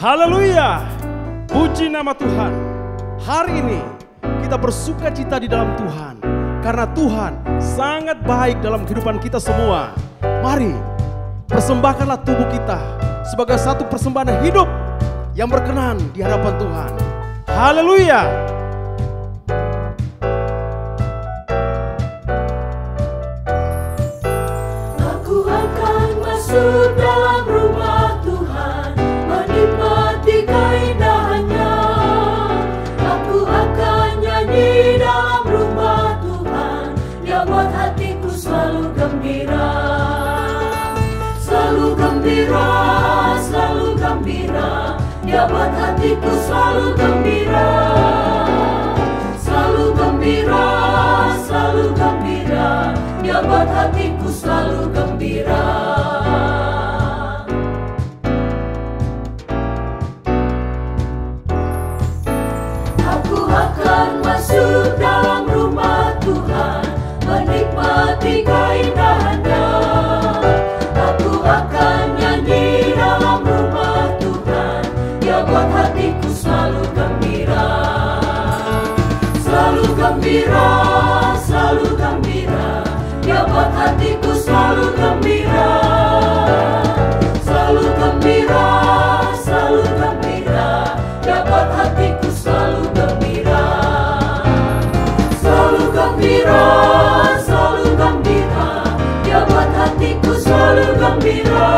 Haleluya, puji nama Tuhan. Hari ini kita bersuka cita di dalam Tuhan, karena Tuhan sangat baik dalam kehidupan kita semua. Mari persembahkanlah tubuh kita sebagai satu persembahan hidup yang berkenan di hadapan Tuhan. Haleluya. Aku akan masuk dalam rumah Tuhan, menikmati keindahannya. Aku akan nyanyi dalam rumah Tuhan, Dia buat hatiku selalu gembira. Selalu gembira, selalu gembira, Dia buat hatiku selalu gembira. Selalu gembira, selalu gembira, Dia buat hatiku selalu gembira. Aku akan masuk dalam rumah Tuhan, menikmati keindahannya. Aku akan nyanyi dalam rumah Tuhan, Dia buat hatiku selalu gembira. Selalu gembira, selalu gembira, Dia buat hatiku selalu gembira. Selalu gembira, selalu gembira, Dia buat hatiku selalu gembira. Selalu gembira, selalu gembira, Dia buat hatiku selalu gembira.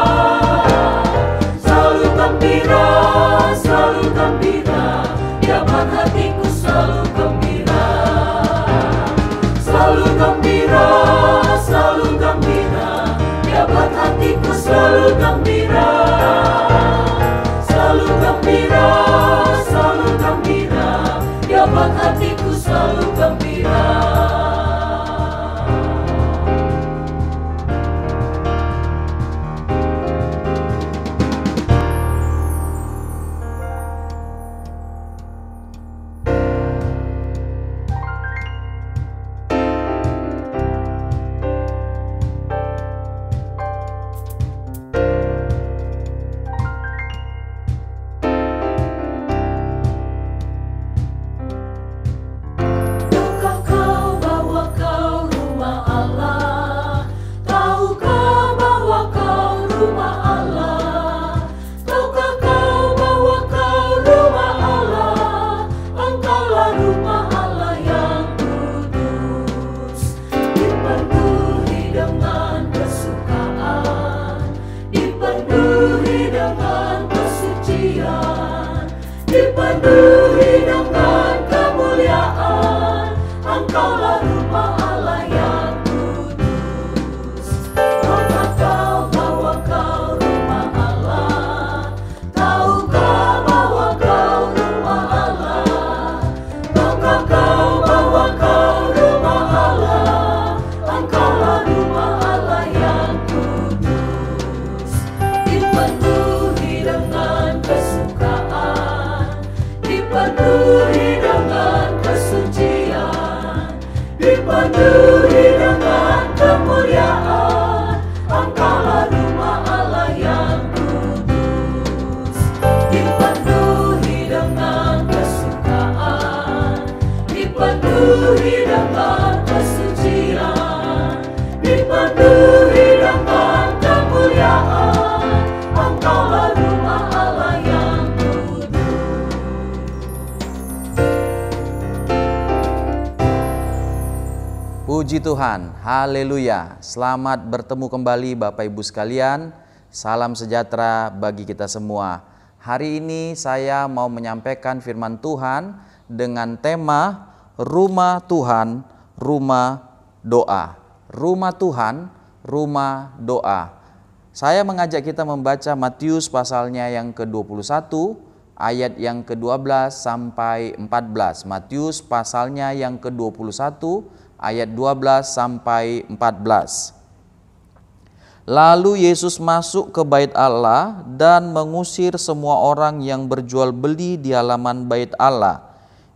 Selalu gembira, selalu gembira, Dia buat hatiku selalu gembira. Selalu gembira, selalu gembira, Dia buat hatiku selalu gembira. Selalu gembira, selalu gembira, Dia buat hatiku selalu gembira. Dipenuhi dengan kemuliaan, Engkaulah rumah Allah yang kudus. Tahukah kau bahwa kau rumah Allah? Tahukah bahwa kau rumah Allah? Tahukah kau bahwa kau rumah Allah? Engkaulah rumah Allah yang kudus. Dipenuhi dengan kesukaan, dipenuhi dengan kesucian, dipenuhi dengan kemuliaan, Engkaulah rumah Allah yang kudus. Dipenuhi dengan kesukaan, dipenuhi dengan kesucian, dipenuhi dengan kemuliaan, Engkaulah rumah Allah yang Puji Tuhan, haleluya. Selamat bertemu kembali Bapak Ibu sekalian. Salam sejahtera bagi kita semua. Hari ini saya mau menyampaikan firman Tuhan dengan tema Rumah Tuhan, Rumah Doa. Rumah Tuhan, Rumah Doa. Saya mengajak kita membaca Matius pasalnya yang ke-21, ayat yang ke-12 sampai 14. Matius pasalnya yang ke-21, ayat 12 sampai 14. Lalu Yesus masuk ke bait Allah dan mengusir semua orang yang berjual beli di halaman bait Allah.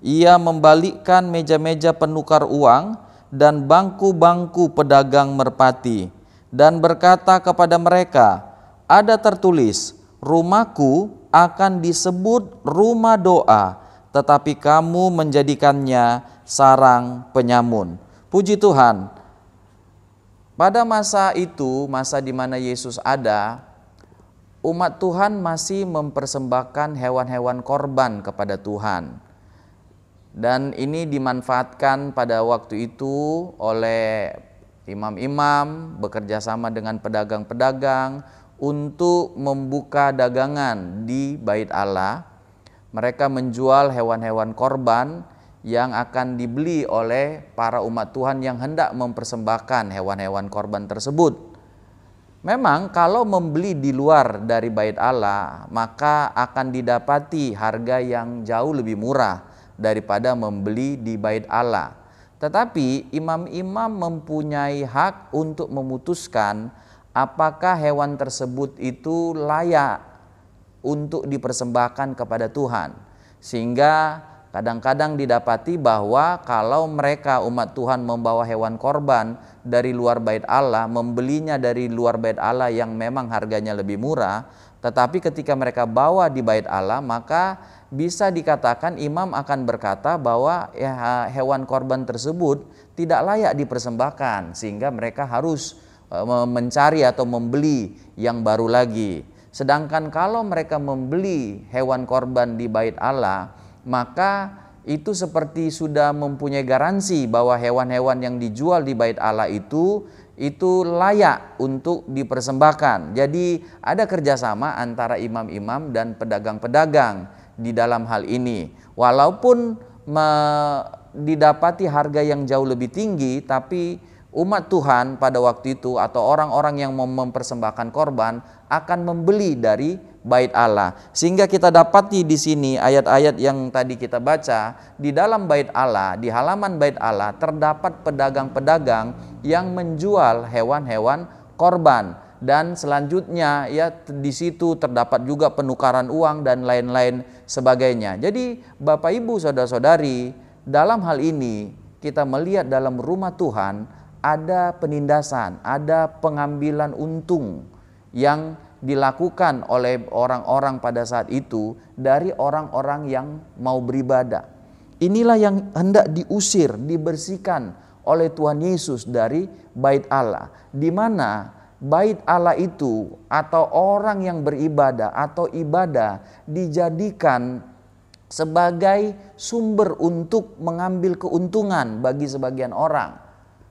Ia membalikkan meja-meja penukar uang dan bangku-bangku pedagang merpati, dan berkata kepada mereka, "Ada tertulis, rumahku akan disebut rumah doa, tetapi kamu menjadikannya sarang penyamun. Puji Tuhan. Pada masa itu, masa di mana Yesus ada, umat Tuhan masih mempersembahkan hewan-hewan korban kepada Tuhan. Dan ini dimanfaatkan pada waktu itu oleh imam-imam bekerja sama dengan pedagang-pedagang untuk membuka dagangan di Bait Allah. Mereka menjual hewan-hewan korban yang akan dibeli oleh para umat Tuhan yang hendak mempersembahkan hewan-hewan korban tersebut. Memang kalau membeli di luar dari Bait Allah, maka akan didapati harga yang jauh lebih murah daripada membeli di Bait Allah. Tetapi imam-imam mempunyai hak untuk memutuskan apakah hewan tersebut itu layak untuk dipersembahkan kepada Tuhan. Sehingga kadang-kadang didapati bahwa kalau mereka umat Tuhan membawa hewan korban dari luar Bait Allah, membelinya dari luar Bait Allah yang memang harganya lebih murah, tetapi ketika mereka bawa di Bait Allah, maka bisa dikatakan imam akan berkata bahwa hewan korban tersebut tidak layak dipersembahkan, sehingga mereka harus mencari atau membeli yang baru lagi. Sedangkan kalau mereka membeli hewan korban di Bait Allah, maka itu seperti sudah mempunyai garansi bahwa hewan-hewan yang dijual di Bait Allah itu layak untuk dipersembahkan. Jadi ada kerjasama antara imam-imam dan pedagang-pedagang di dalam hal ini. Walaupun didapati harga yang jauh lebih tinggi, tapi umat Tuhan pada waktu itu atau orang-orang yang mau mempersembahkan korban akan membeli dari Bait Allah. Sehingga kita dapati di sini ayat-ayat yang tadi kita baca, di dalam Bait Allah, di halaman Bait Allah terdapat pedagang-pedagang yang menjual hewan-hewan korban, dan selanjutnya ya di situ terdapat juga penukaran uang dan lain-lain sebagainya. Jadi Bapak Ibu saudara-saudari, dalam hal ini kita melihat dalam rumah Tuhan ada penindasan, ada pengambilan untung yang dilakukan oleh orang-orang pada saat itu dari orang-orang yang mau beribadah. Inilah yang hendak diusir, dibersihkan oleh Tuhan Yesus dari Bait Allah, di mana Bait Allah itu atau orang yang beribadah atau ibadah dijadikan sebagai sumber untuk mengambil keuntungan bagi sebagian orang,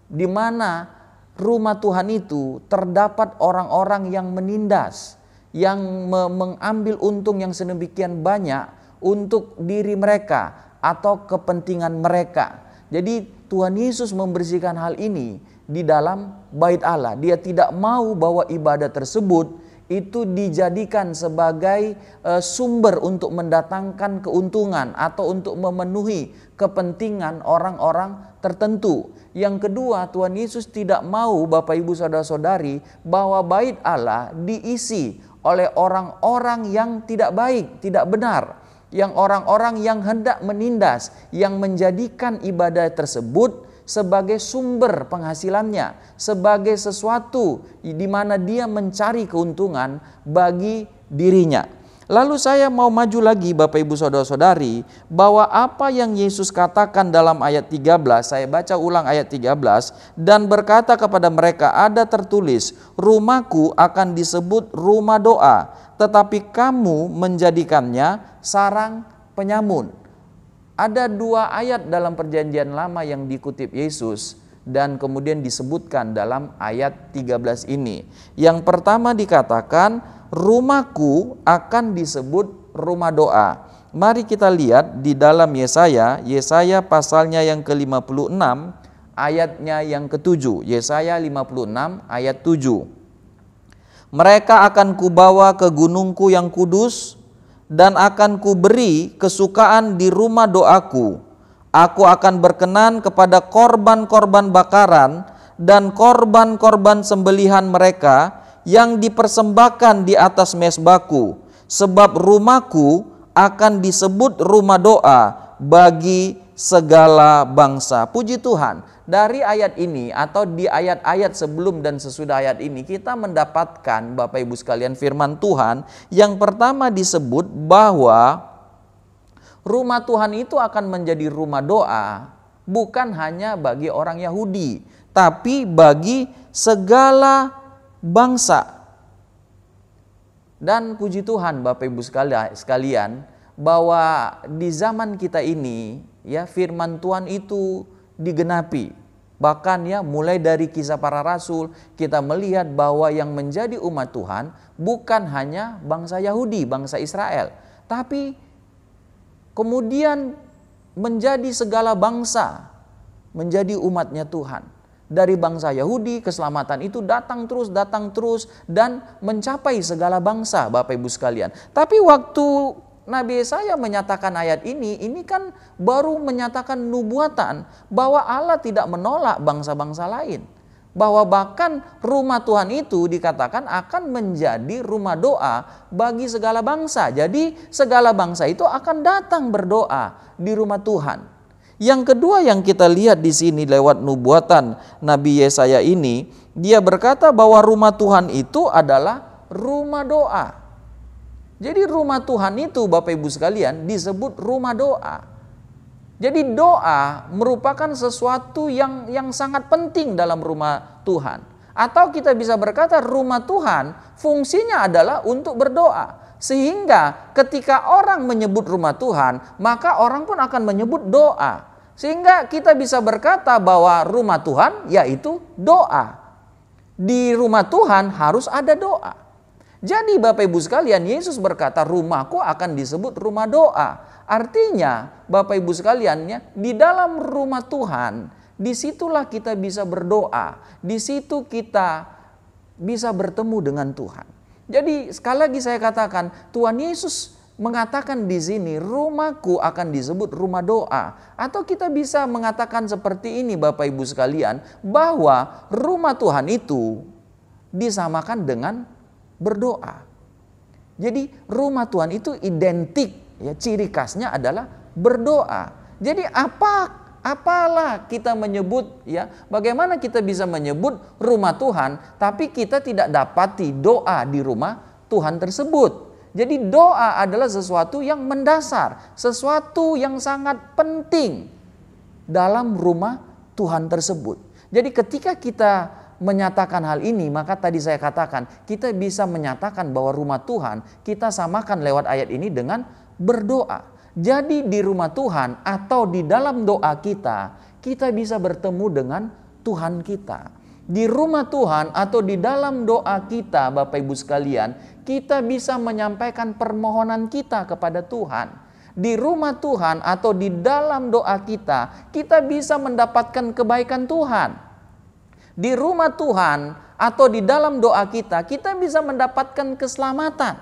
di mana rumah Tuhan itu terdapat orang-orang yang menindas, yang mengambil untung yang sedemikian banyak untuk diri mereka atau kepentingan mereka. Jadi Tuhan Yesus membersihkan hal ini di dalam Bait Allah. Dia tidak mau bahwa ibadah tersebut itu dijadikan sebagai sumber untuk mendatangkan keuntungan atau untuk memenuhi kepentingan orang-orang tertentu. Yang kedua, Tuhan Yesus tidak mau Bapak Ibu saudara-saudari bahwa Bait Allah diisi oleh orang-orang yang tidak baik, tidak benar, yang orang-orang yang hendak menindas, yang menjadikan ibadah tersebut sebagai sumber penghasilannya, sebagai sesuatu di mana dia mencari keuntungan bagi dirinya. Lalu saya mau maju lagi Bapak Ibu saudara-saudari, bahwa apa yang Yesus katakan dalam ayat 13, saya baca ulang ayat 13, dan berkata kepada mereka, ada tertulis, rumahku akan disebut rumah doa, tetapi kamu menjadikannya sarang penyamun. Ada dua ayat dalam perjanjian lama yang dikutip Yesus dan kemudian disebutkan dalam ayat 13 ini. Yang pertama dikatakan, rumahku akan disebut rumah doa. Mari kita lihat di dalam Yesaya pasalnya yang ke-56 ayatnya yang ke-7. Yesaya 56 ayat 7. Mereka akan kubawa ke gunungku yang kudus, dan akan kuberi kesukaan di rumah doaku. Aku akan berkenan kepada korban-korban bakaran dan korban-korban sembelihan mereka yang dipersembahkan di atas mezbahku. Sebab rumahku akan disebut rumah doa bagi segala bangsa. Puji Tuhan, dari ayat ini atau di ayat-ayat sebelum dan sesudah ayat ini kita mendapatkan Bapak Ibu sekalian firman Tuhan. Yang pertama disebut bahwa rumah Tuhan itu akan menjadi rumah doa bukan hanya bagi orang Yahudi, tapi bagi segala bangsa. Dan puji Tuhan Bapak Ibu sekalian, bahwa di zaman kita ini ya firman Tuhan itu digenapi. Bahkan ya mulai dari Kisah Para Rasul kita melihat bahwa yang menjadi umat Tuhan bukan hanya bangsa Yahudi, bangsa Israel, tapi kemudian menjadi segala bangsa, menjadi umatnya Tuhan. Dari bangsa Yahudi keselamatan itu datang terus dan mencapai segala bangsa Bapak Ibu sekalian. Tapi waktu Nabi Yesaya menyatakan ayat ini kan baru menyatakan nubuatan bahwa Allah tidak menolak bangsa-bangsa lain. Bahwa bahkan rumah Tuhan itu dikatakan akan menjadi rumah doa bagi segala bangsa. Jadi segala bangsa itu akan datang berdoa di rumah Tuhan. Yang kedua yang kita lihat di sini lewat nubuatan Nabi Yesaya ini, dia berkata bahwa rumah Tuhan itu adalah rumah doa. Jadi rumah Tuhan itu Bapak Ibu sekalian disebut rumah doa. Jadi doa merupakan sesuatu yang sangat penting dalam rumah Tuhan. Atau kita bisa berkata rumah Tuhan fungsinya adalah untuk berdoa. Sehingga ketika orang menyebut rumah Tuhan, maka orang pun akan menyebut doa. Sehingga kita bisa berkata bahwa rumah Tuhan yaitu doa. Di rumah Tuhan harus ada doa. Jadi Bapak Ibu sekalian, Yesus berkata rumahku akan disebut rumah doa. Artinya Bapak Ibu sekalian ya, di dalam rumah Tuhan, disitulah kita bisa berdoa. Di situ kita bisa bertemu dengan Tuhan. Jadi sekali lagi saya katakan, Tuhan Yesus mengatakan di sini rumahku akan disebut rumah doa. Atau kita bisa mengatakan seperti ini Bapak Ibu sekalian, bahwa rumah Tuhan itu disamakan dengan berdoa. Jadi rumah Tuhan itu identik ya, ciri khasnya adalah berdoa. Jadi apalah kita menyebut ya, bagaimana kita bisa menyebut rumah Tuhan tapi kita tidak dapati doa di rumah Tuhan tersebut. Jadi doa adalah sesuatu yang mendasar, sesuatu yang sangat penting dalam rumah Tuhan tersebut. Jadi ketika kita menyatakan hal ini, maka tadi saya katakan kita bisa menyatakan bahwa rumah Tuhan kita samakan lewat ayat ini dengan berdoa. Jadi di rumah Tuhan atau di dalam doa kita bisa bertemu dengan Tuhan kita. Di rumah Tuhan atau di dalam doa kita Bapak Ibu sekalian, kita bisa menyampaikan permohonan kita kepada Tuhan. Di rumah Tuhan atau di dalam doa kita bisa mendapatkan kebaikan Tuhan. Di rumah Tuhan atau di dalam doa kita bisa mendapatkan keselamatan.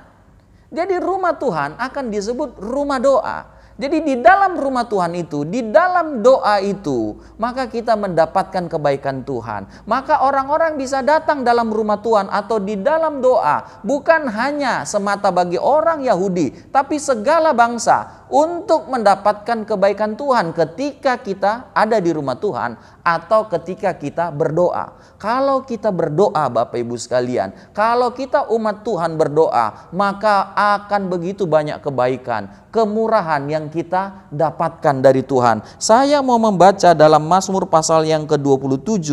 Jadi rumah Tuhan akan disebut rumah doa. Jadi di dalam rumah Tuhan itu, di dalam doa itu, maka kita mendapatkan kebaikan Tuhan. Maka orang-orang bisa datang dalam rumah Tuhan atau di dalam doa, bukan hanya semata bagi orang Yahudi, tapi segala bangsa untuk mendapatkan kebaikan Tuhan ketika kita ada di rumah Tuhan atau ketika kita berdoa. Kalau kita berdoa Bapak Ibu sekalian, kalau kita umat Tuhan berdoa, maka akan begitu banyak kebaikan, kemurahan yang kita dapatkan dari Tuhan. Saya mau membaca dalam Mazmur pasal yang ke-27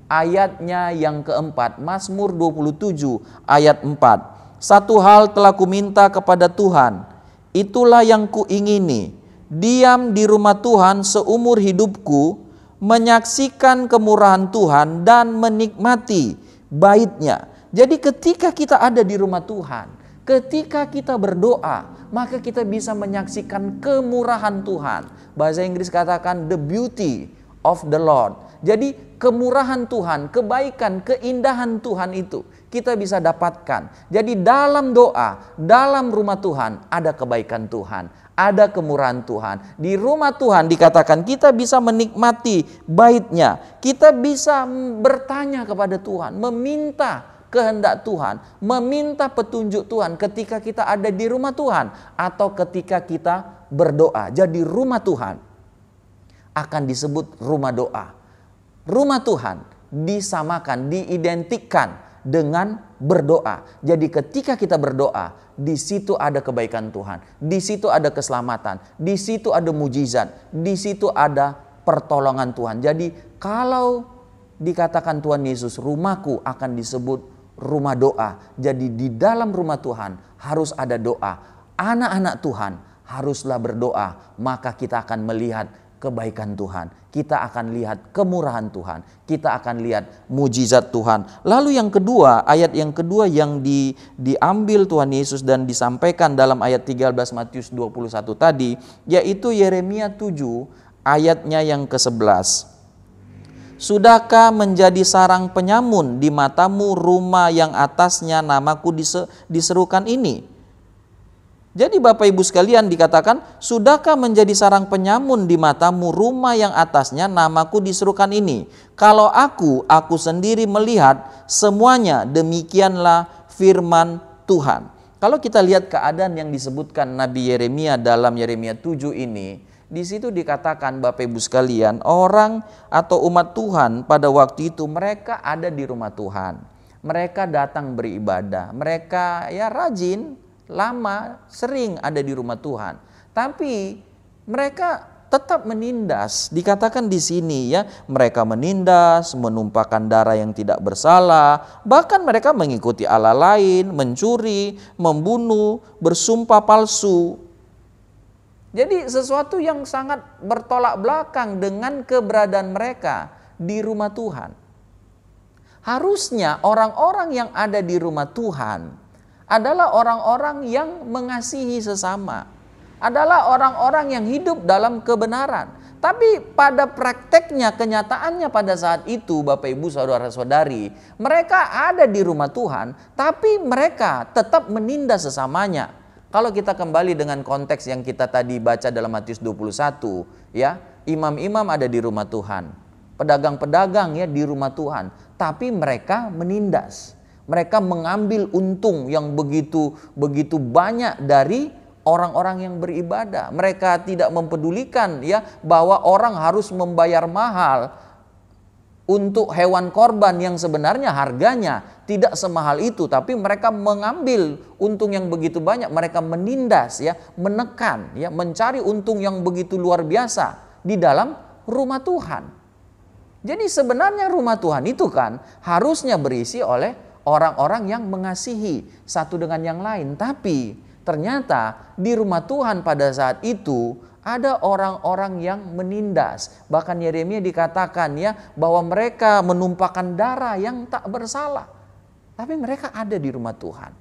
ayatnya yang keempat. Mazmur 27 ayat 4. Satu hal telah kuminta kepada Tuhan, itulah yang kuingini, diam di rumah Tuhan seumur hidupku, menyaksikan kemurahan Tuhan dan menikmati bait-Nya. Jadi ketika kita ada di rumah Tuhan, ketika kita berdoa, maka kita bisa menyaksikan kemurahan Tuhan. Bahasa Inggris katakan the beauty of the Lord. Jadi kemurahan Tuhan, kebaikan, keindahan Tuhan itu kita bisa dapatkan. Jadi dalam doa, dalam rumah Tuhan ada kebaikan Tuhan, ada kemurahan Tuhan. Di rumah Tuhan dikatakan kita bisa menikmati bait-Nya. Kita bisa bertanya kepada Tuhan, meminta kehendak Tuhan, meminta petunjuk Tuhan ketika kita ada di rumah Tuhan atau ketika kita berdoa. Jadi rumah Tuhan akan disebut rumah doa. Rumah Tuhan disamakan, diidentikan dengan berdoa. Jadi ketika kita berdoa, di situ ada kebaikan Tuhan, di situ ada keselamatan, di situ ada mujizat, di situ ada pertolongan Tuhan. Jadi kalau dikatakan Tuhan Yesus, rumahku akan disebut rumah doa. Jadi di dalam rumah Tuhan harus ada doa. Anak-anak Tuhan haruslah berdoa, maka kita akan melihat kebaikan Tuhan. Kita akan lihat kemurahan Tuhan. Kita akan lihat mujizat Tuhan. Lalu yang kedua, ayat yang kedua yang diambil Tuhan Yesus dan disampaikan dalam ayat 13 Matius 21 tadi, yaitu Yeremia 7 ayatnya yang ke-11. Sudahkah menjadi sarang penyamun di matamu rumah yang atasnya namaku diserukan ini? Jadi Bapak Ibu sekalian dikatakan, sudahkah menjadi sarang penyamun di matamu rumah yang atasnya namaku diserukan ini? Kalau aku sendiri melihat semuanya, demikianlah firman Tuhan. Kalau kita lihat keadaan yang disebutkan Nabi Yeremia dalam Yeremia 7 ini, di situ dikatakan Bapak Ibu sekalian, orang atau umat Tuhan pada waktu itu mereka ada di rumah Tuhan. Mereka datang beribadah, mereka rajin, lama, sering ada di rumah Tuhan. Tapi mereka tetap menindas. Dikatakan di sini mereka menindas, menumpahkan darah yang tidak bersalah, bahkan mereka mengikuti Allah lain, mencuri, membunuh, bersumpah palsu. Jadi sesuatu yang sangat bertolak belakang dengan keberadaan mereka di rumah Tuhan. Harusnya orang-orang yang ada di rumah Tuhan adalah orang-orang yang mengasihi sesama, adalah orang-orang yang hidup dalam kebenaran. Tapi pada prakteknya, kenyataannya pada saat itu Bapak Ibu saudara-saudari, mereka ada di rumah Tuhan, tapi mereka tetap menindas sesamanya. Kalau kita kembali dengan konteks yang kita tadi baca dalam Matius 21, imam-imam ada di rumah Tuhan, pedagang-pedagang di rumah Tuhan, tapi mereka menindas. Mereka mengambil untung yang begitu banyak dari orang-orang yang beribadah. Mereka tidak mempedulikan bahwa orang harus membayar mahal untuk hewan korban yang sebenarnya harganya tidak semahal itu, tapi mereka mengambil untung yang begitu banyak. Mereka menindas, menekan, mencari untung yang begitu luar biasa di dalam rumah Tuhan. Jadi sebenarnya rumah Tuhan itu kan harusnya berisi oleh orang-orang yang mengasihi satu dengan yang lain. Tapi ternyata di rumah Tuhan pada saat itu ada orang-orang yang menindas. Bahkan Yeremia dikatakan bahwa mereka menumpahkan darah yang tak bersalah. Tapi mereka ada di rumah Tuhan.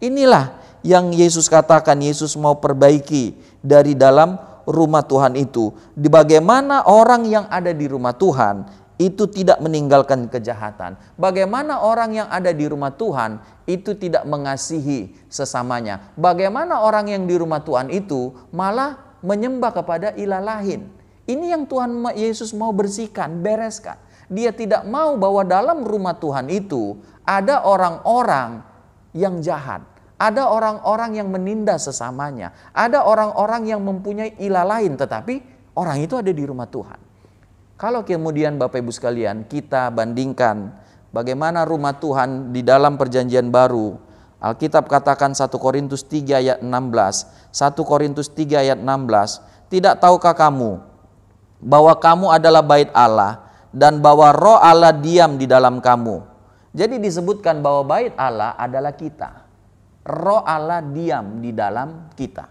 Inilah yang Yesus katakan, Yesus mau perbaiki dari dalam rumah Tuhan itu. Di bagaimana orang yang ada di rumah Tuhan itu tidak meninggalkan kejahatan. Bagaimana orang yang ada di rumah Tuhan itu tidak mengasihi sesamanya. Bagaimana orang yang di rumah Tuhan itu malah menyembah kepada ilah lain. Ini yang Tuhan Yesus mau bersihkan, bereskan. Dia tidak mau bahwa dalam rumah Tuhan itu ada orang-orang yang jahat. Ada orang-orang yang menindas sesamanya. Ada orang-orang yang mempunyai ilah lain, tetapi orang itu ada di rumah Tuhan. Kalau kemudian Bapak Ibu sekalian kita bandingkan bagaimana rumah Tuhan di dalam perjanjian baru. Alkitab katakan 1 Korintus 3 ayat 16. 1 Korintus 3 ayat 16. Tidak tahukah kamu bahwa kamu adalah bait Allah dan bahwa roh Allah diam di dalam kamu. Jadi disebutkan bahwa bait Allah adalah kita. Roh Allah diam di dalam kita.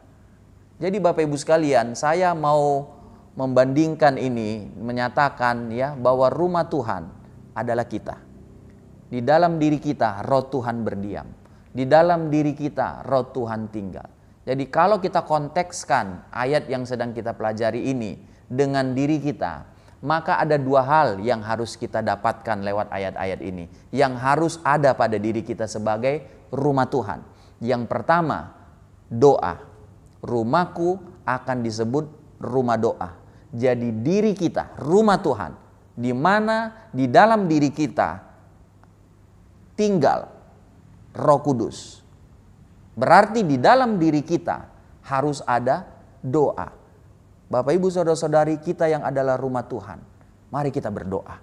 Jadi Bapak Ibu sekalian, saya mau membandingkan ini, menyatakan bahwa rumah Tuhan adalah kita. Di dalam diri kita roh Tuhan berdiam. Di dalam diri kita roh Tuhan tinggal. Jadi kalau kita kontekskan ayat yang sedang kita pelajari ini dengan diri kita, maka ada dua hal yang harus kita dapatkan lewat ayat-ayat ini, yang harus ada pada diri kita sebagai rumah Tuhan. Yang pertama, doa. Rumahku akan disebut rumah doa. Jadi diri kita, rumah Tuhan, di mana di dalam diri kita tinggal Roh Kudus. Berarti di dalam diri kita harus ada doa. Bapak Ibu Saudara-saudari kita yang adalah rumah Tuhan, mari kita berdoa.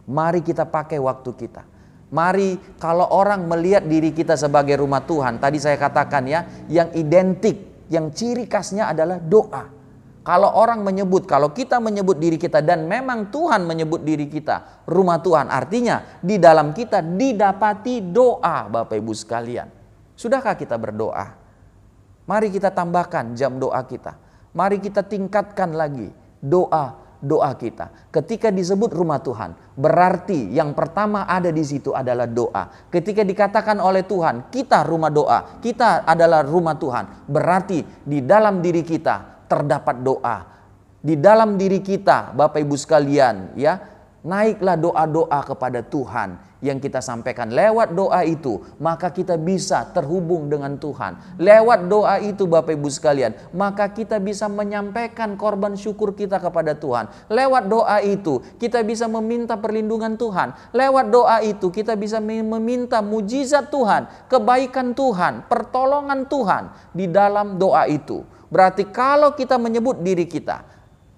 Mari kita pakai waktu kita. Mari kalau orang melihat diri kita sebagai rumah Tuhan, tadi saya katakan ya, yang identik, yang ciri khasnya adalah doa. Kalau orang menyebut, kalau kita menyebut diri kita dan memang Tuhan menyebut diri kita rumah Tuhan, artinya di dalam kita didapati doa, Bapak Ibu sekalian. Sudahkah kita berdoa? Mari kita tambahkan jam doa kita. Mari kita tingkatkan lagi doa kita. Ketika disebut rumah Tuhan, berarti yang pertama ada di situ adalah doa. Ketika dikatakan oleh Tuhan, kita rumah doa, kita adalah rumah Tuhan, berarti di dalam diri kita terdapat doa. Di dalam diri kita, Bapak Ibu sekalian, ya, naiklah doa-doa kepada Tuhan yang kita sampaikan. Lewat doa itu, maka kita bisa terhubung dengan Tuhan. Lewat doa itu, Bapak Ibu sekalian, maka kita bisa menyampaikan korban syukur kita kepada Tuhan. Lewat doa itu, kita bisa meminta perlindungan Tuhan. Lewat doa itu, kita bisa meminta mujizat Tuhan, kebaikan Tuhan, pertolongan Tuhan di dalam doa itu. Berarti kalau kita menyebut diri kita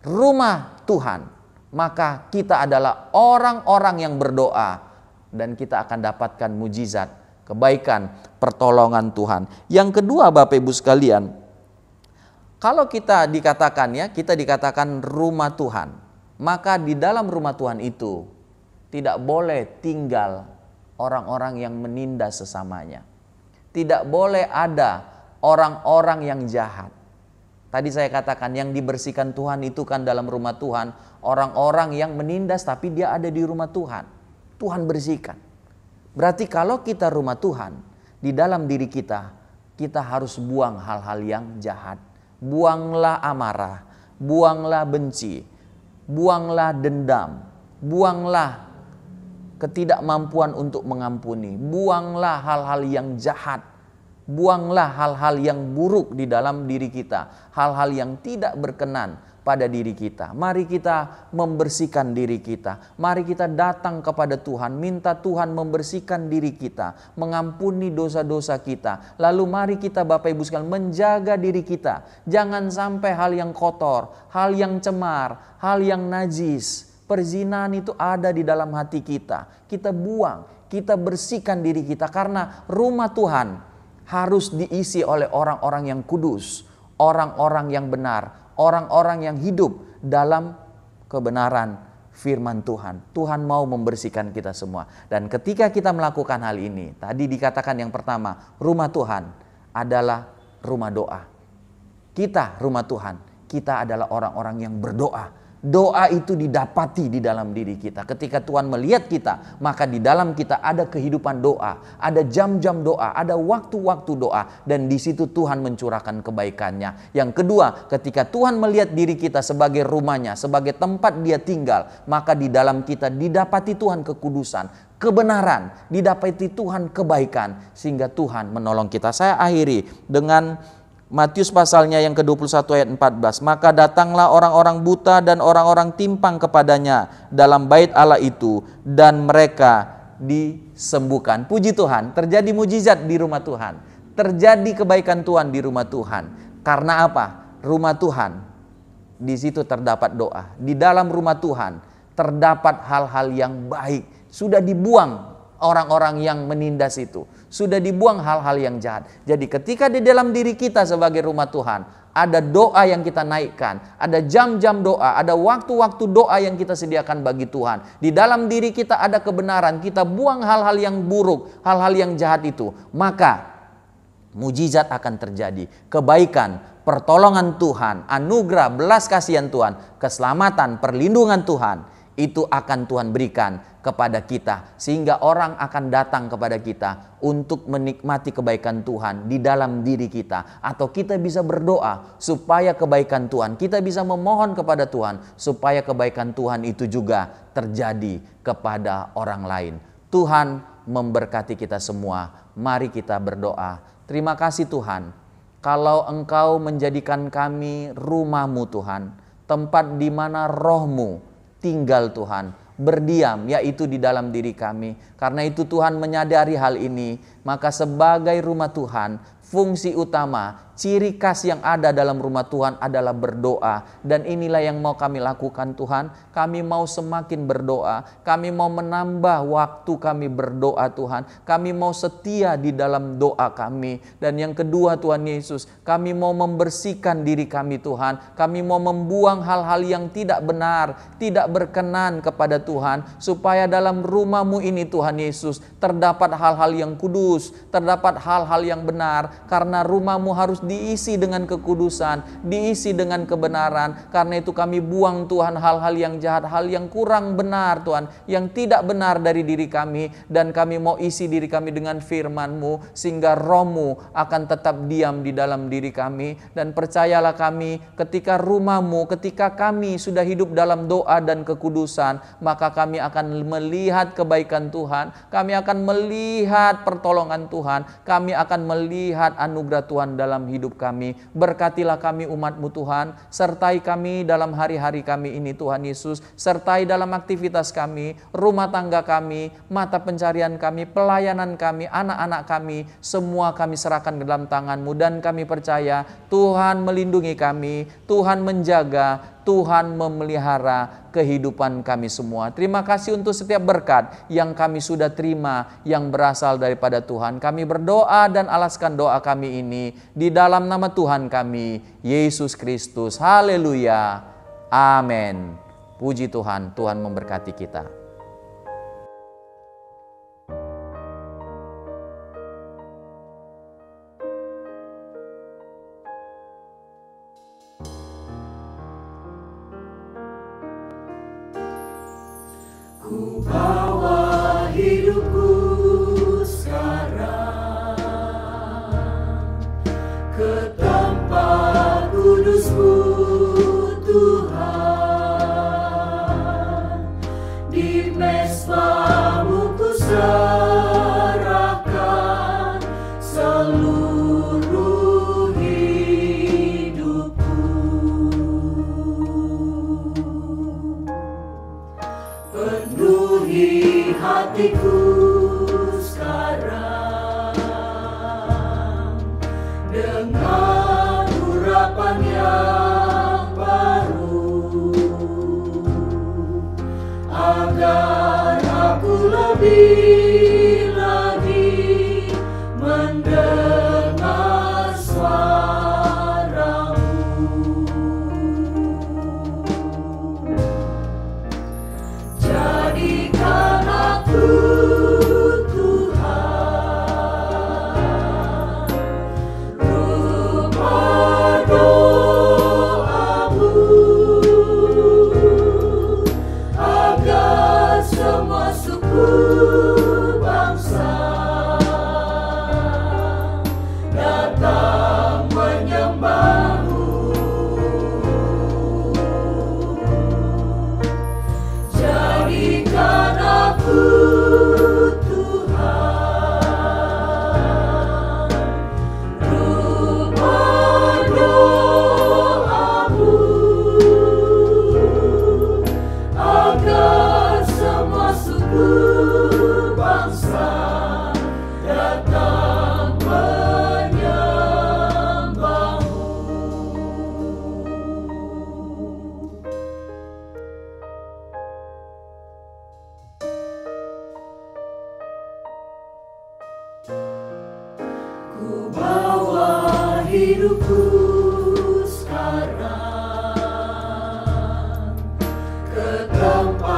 rumah Tuhan, maka kita adalah orang-orang yang berdoa dan kita akan dapatkan mujizat, kebaikan, pertolongan Tuhan. Yang kedua, Bapak Ibu sekalian, kalau kita dikatakan rumah Tuhan, maka di dalam rumah Tuhan itu tidak boleh tinggal orang-orang yang menindas sesamanya. Tidak boleh ada orang-orang yang jahat. Tadi saya katakan yang dibersihkan Tuhan itu kan dalam rumah Tuhan, orang-orang yang menindas tapi dia ada di rumah Tuhan. Tuhan bersihkan. Berarti kalau kita rumah Tuhan, di dalam diri kita, kita harus buang hal-hal yang jahat. Buanglah amarah, buanglah benci, buanglah dendam, buanglah ketidakmampuan untuk mengampuni, buanglah hal-hal yang jahat. Buanglah hal-hal yang buruk di dalam diri kita, hal-hal yang tidak berkenan pada diri kita. Mari kita membersihkan diri kita. Mari kita datang kepada Tuhan, minta Tuhan membersihkan diri kita, mengampuni dosa-dosa kita. Lalu mari kita, Bapak Ibu sekalian, menjaga diri kita. Jangan sampai hal yang kotor, hal yang cemar, hal yang najis, perzinahan itu ada di dalam hati kita. Kita buang, kita bersihkan diri kita karena rumah Tuhan harus diisi oleh orang-orang yang kudus, orang-orang yang benar, orang-orang yang hidup dalam kebenaran firman Tuhan. Tuhan mau membersihkan kita semua. Dan ketika kita melakukan hal ini, tadi dikatakan yang pertama, rumah Tuhan adalah rumah doa. Kita rumah Tuhan, kita adalah orang-orang yang berdoa. Doa itu didapati di dalam diri kita. Ketika Tuhan melihat kita, maka di dalam kita ada kehidupan doa, ada jam-jam doa, ada waktu-waktu doa, dan di situ Tuhan mencurahkan kebaikannya. Yang kedua, ketika Tuhan melihat diri kita sebagai rumahnya, sebagai tempat dia tinggal, maka di dalam kita didapati Tuhan kekudusan, kebenaran, didapati Tuhan kebaikan, sehingga Tuhan menolong kita. Saya akhiri dengan Matius pasalnya yang ke-21 ayat 14. Maka datanglah orang-orang buta dan orang-orang timpang kepadanya dalam bait Allah itu, dan mereka disembuhkan. Puji Tuhan, terjadi mujizat di rumah Tuhan. Terjadi kebaikan Tuhan di rumah Tuhan. Karena apa? Rumah Tuhan, di situ terdapat doa. Di dalam rumah Tuhan terdapat hal-hal yang baik. Sudah dibuang orang-orang yang menindas itu. Sudah dibuang hal-hal yang jahat. Jadi ketika di dalam diri kita sebagai rumah Tuhan, ada doa yang kita naikkan, ada jam-jam doa, ada waktu-waktu doa yang kita sediakan bagi Tuhan. Di dalam diri kita ada kebenaran, kita buang hal-hal yang buruk, hal-hal yang jahat itu. Maka mujizat akan terjadi. Kebaikan, pertolongan Tuhan, anugerah, belas kasihan Tuhan, keselamatan, perlindungan Tuhan, itu akan Tuhan berikan kepada kita, sehingga orang akan datang kepada kita untuk menikmati kebaikan Tuhan di dalam diri kita. Atau kita bisa berdoa supaya kebaikan Tuhan, kita bisa memohon kepada Tuhan supaya kebaikan Tuhan itu juga terjadi kepada orang lain. Tuhan memberkati kita semua. Mari kita berdoa. Terima kasih Tuhan, kalau Engkau menjadikan kami rumah-Mu Tuhan, tempat di mana Roh-Mu tinggal Tuhan, berdiam, yaitu di dalam diri kami. Karena itu Tuhan menyadari hal ini, maka sebagai rumah Tuhan, fungsi utama, ciri khas yang ada dalam rumah Tuhan adalah berdoa. Dan inilah yang mau kami lakukan Tuhan. Kami mau semakin berdoa. Kami mau menambah waktu kami berdoa Tuhan. Kami mau setia di dalam doa kami. Dan yang kedua Tuhan Yesus, kami mau membersihkan diri kami Tuhan. Kami mau membuang hal-hal yang tidak benar, tidak berkenan kepada Tuhan. Supaya dalam rumah-Mu ini Tuhan Yesus terdapat hal-hal yang kudus, terdapat hal-hal yang benar. Karena rumah-Mu harus diisi dengan kekudusan, diisi dengan kebenaran. Karena itu kami buang Tuhan hal-hal yang jahat, hal yang kurang benar Tuhan, yang tidak benar dari diri kami. Dan kami mau isi diri kami dengan firman-Mu, sehingga Roh-Mu akan tetap diam di dalam diri kami. Dan percayalah kami, ketika rumah-Mu, ketika kami sudah hidup dalam doa dan kekudusan, maka kami akan melihat kebaikan Tuhan, kami akan melihat pertolongan Tuhan, kami akan melihat anugerah Tuhan dalam hidup kami. Berkatilah kami umat-Mu Tuhan, sertai kami dalam hari-hari kami ini Tuhan Yesus, sertai dalam aktivitas kami, rumah tangga kami, mata pencarian kami, pelayanan kami, anak-anak kami, semua kami serahkan ke dalam tangan-Mu. Dan kami percaya Tuhan melindungi kami, Tuhan menjaga, Tuhan memelihara kehidupan kami semua. Terima kasih untuk setiap berkat yang kami sudah terima yang berasal daripada Tuhan. Kami berdoa dan alaskan doa kami ini di dalam nama Tuhan kami, Yesus Kristus. Haleluya. Amin. Puji Tuhan, Tuhan memberkati kita. Ku bawa hidupku sekarang ke tempat kudus-Mu Tuhan. Di mezbah-Mu ku serahkan seluruh hidupku. Penuhi hatiku sekarang dengan urapan yang baru, agar aku lebih lagi mendengar suara-Mu. Jadikan aku Tuhan rumah doa-Mu, agar semua suku bangsa datang menyembah-Mu. Jadikan aku Tuhan rumah doa-Mu, agar semua suku bangsa datang menyembah-Mu. Ku bawa hidupku sekarang ke tempat